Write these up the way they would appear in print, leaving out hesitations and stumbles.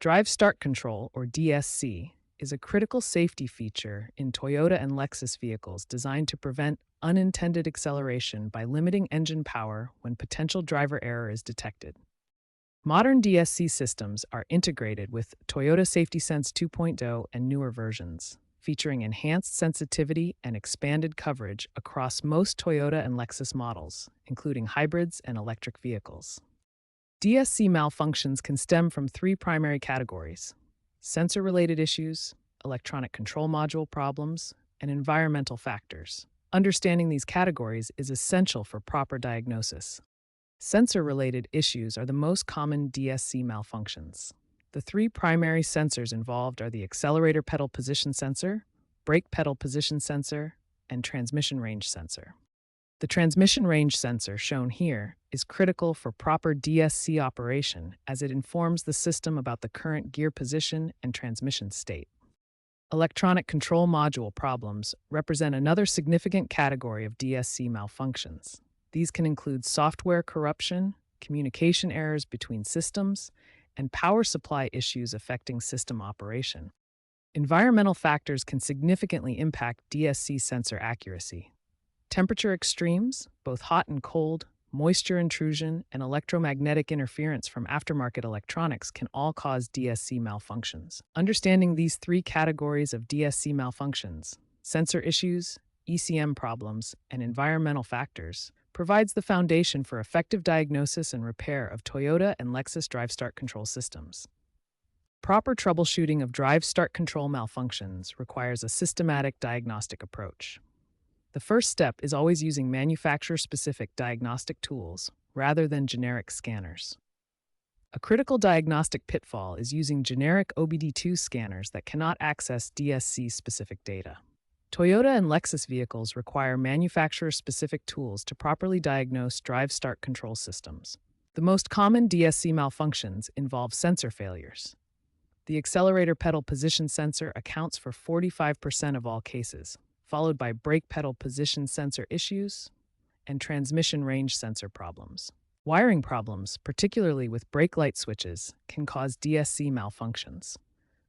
Drive Start Control, or DSC, is a critical safety feature in Toyota and Lexus vehicles designed to prevent unintended acceleration by limiting engine power when potential driver error is detected. Modern DSC systems are integrated with Toyota Safety Sense 2.0 and newer versions, featuring enhanced sensitivity and expanded coverage across most Toyota and Lexus models, including hybrids and electric vehicles. DSC malfunctions can stem from three primary categories: sensor-related issues, electronic control module problems, and environmental factors. Understanding these categories is essential for proper diagnosis. Sensor-related issues are the most common DSC malfunctions. The three primary sensors involved are the accelerator pedal position sensor, brake pedal position sensor, and transmission range sensor. The transmission range sensor, shown here, is critical for proper DSC operation as it informs the system about the current gear position and transmission state. Electronic control module problems represent another significant category of DSC malfunctions. These can include software corruption, communication errors between systems, and power supply issues affecting system operation. Environmental factors can significantly impact DSC sensor accuracy. Temperature extremes, both hot and cold, moisture intrusion, and electromagnetic interference from aftermarket electronics can all cause DSC malfunctions. Understanding these three categories of DSC malfunctions, sensor issues, ECM problems, and environmental factors, provides the foundation for effective diagnosis and repair of Toyota and Lexus drive start control systems. Proper troubleshooting of drive start control malfunctions requires a systematic diagnostic approach. The first step is always using manufacturer-specific diagnostic tools rather than generic scanners. A critical diagnostic pitfall is using generic OBD2 scanners that cannot access DSC-specific data. Toyota and Lexus vehicles require manufacturer-specific tools to properly diagnose drive start control systems. The most common DSC malfunctions involve sensor failures. The accelerator pedal position sensor accounts for 45% of all cases, followed by brake pedal position sensor issues and transmission range sensor problems. Wiring problems, particularly with brake light switches, can cause DSC malfunctions.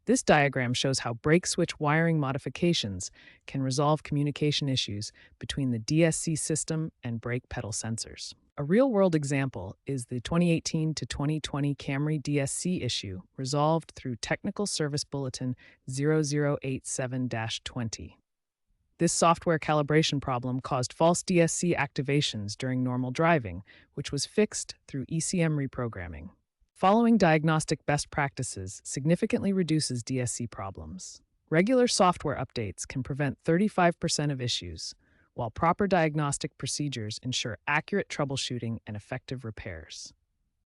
This diagram shows how brake switch wiring modifications can resolve communication issues between the DSC system and brake pedal sensors. A real-world example is the 2018 to 2020 Camry DSC issue resolved through Technical Service Bulletin 0087-20. This software calibration problem caused false DSC activations during normal driving, which was fixed through ECM reprogramming. Following diagnostic best practices significantly reduces DSC problems. Regular software updates can prevent 35% of issues, while proper diagnostic procedures ensure accurate troubleshooting and effective repairs.